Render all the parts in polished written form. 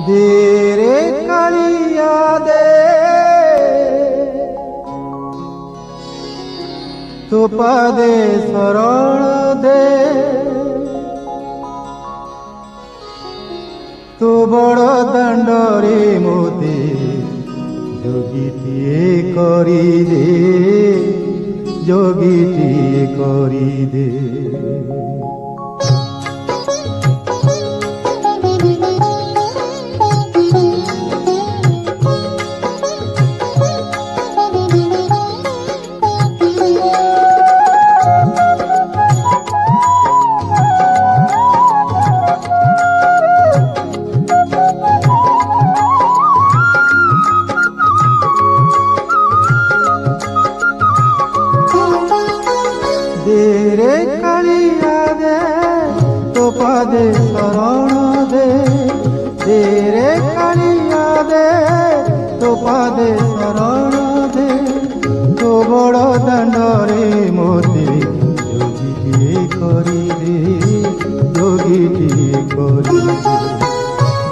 दे रे कालिया दे तो पादे शरण दे तो बड़ दांडरे मोते जोगीटिए करी दे जोगीटिए करी दे। दे रे कालिया दे तो पादे शरण दे रे कालिया दे तो पादे शरण दे तो बड़ दांडरे मोते जोगीटिए करी दे जोगीटिए करी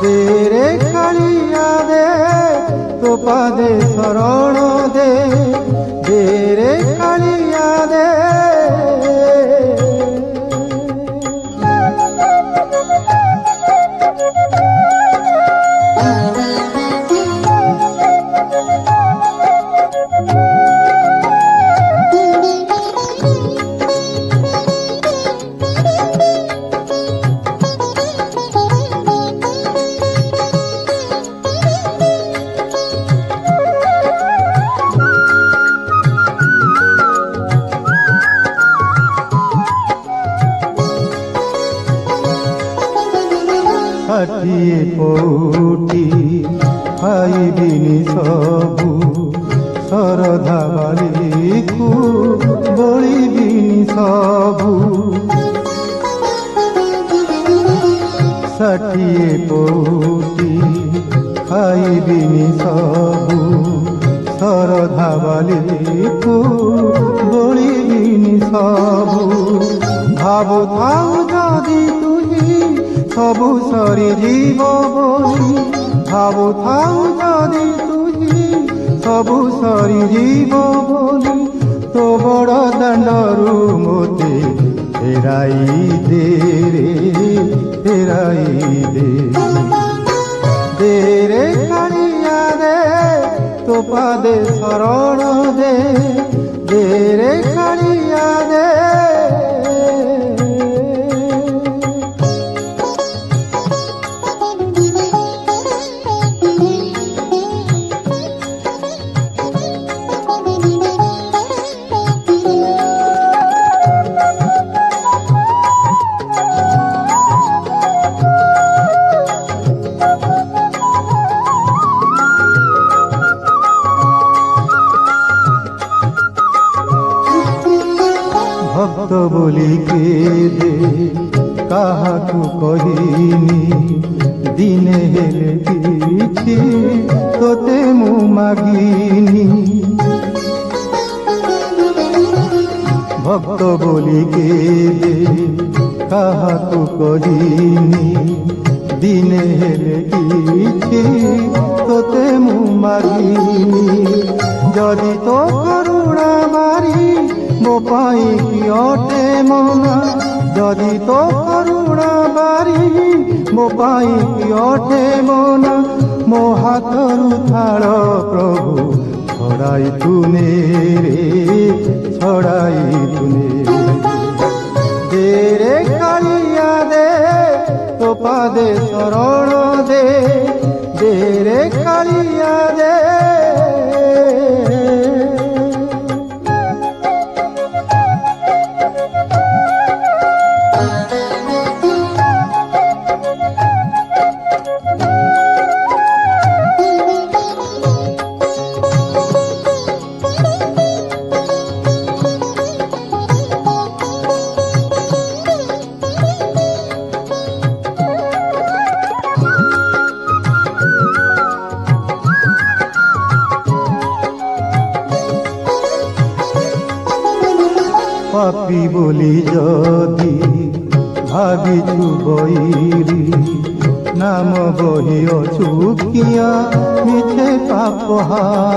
दे रे कालिया दे तो पादे शरण दे रे कालिया दे। षाठिए पौटी खाइबिनी सबु शरधा बाली को बलिबिनी सबु। षाठिए पौटी खाइबिनी सबु शरधा बाली को बलिबिनी सबु। भावु थाउ जदि तुही सबु सरी जीव बोली भावु थाउ जदि तुही सबु सरी जीव बोली तो बड़ दांडरू मोते फेराई दे रे फेराई दे रे कालिया दे तो पादे शरण दे रे कालिया दे। भक्त बोली के दे काहाकु कहिनी दिने हेले किछि तोते मु मागिनी। भक्त बोली के दे काहाकु कहिनी दिने हेले किछि तोते मु मागिनी। जदि तो करुणा बारी मो पाई कि अटे मना जदि तो करुणा बारी मो पाई कि अटे मना मो हाथरु थाल प्रभु छड़ाई तुने रे छड़ाई तुने। दे रे कालिया दे तो पादे शरण दे रे कालिया दे। পাপি বলি যদি ভাবিছু বৈরি नाम बही अचुकिया मिछे पापहार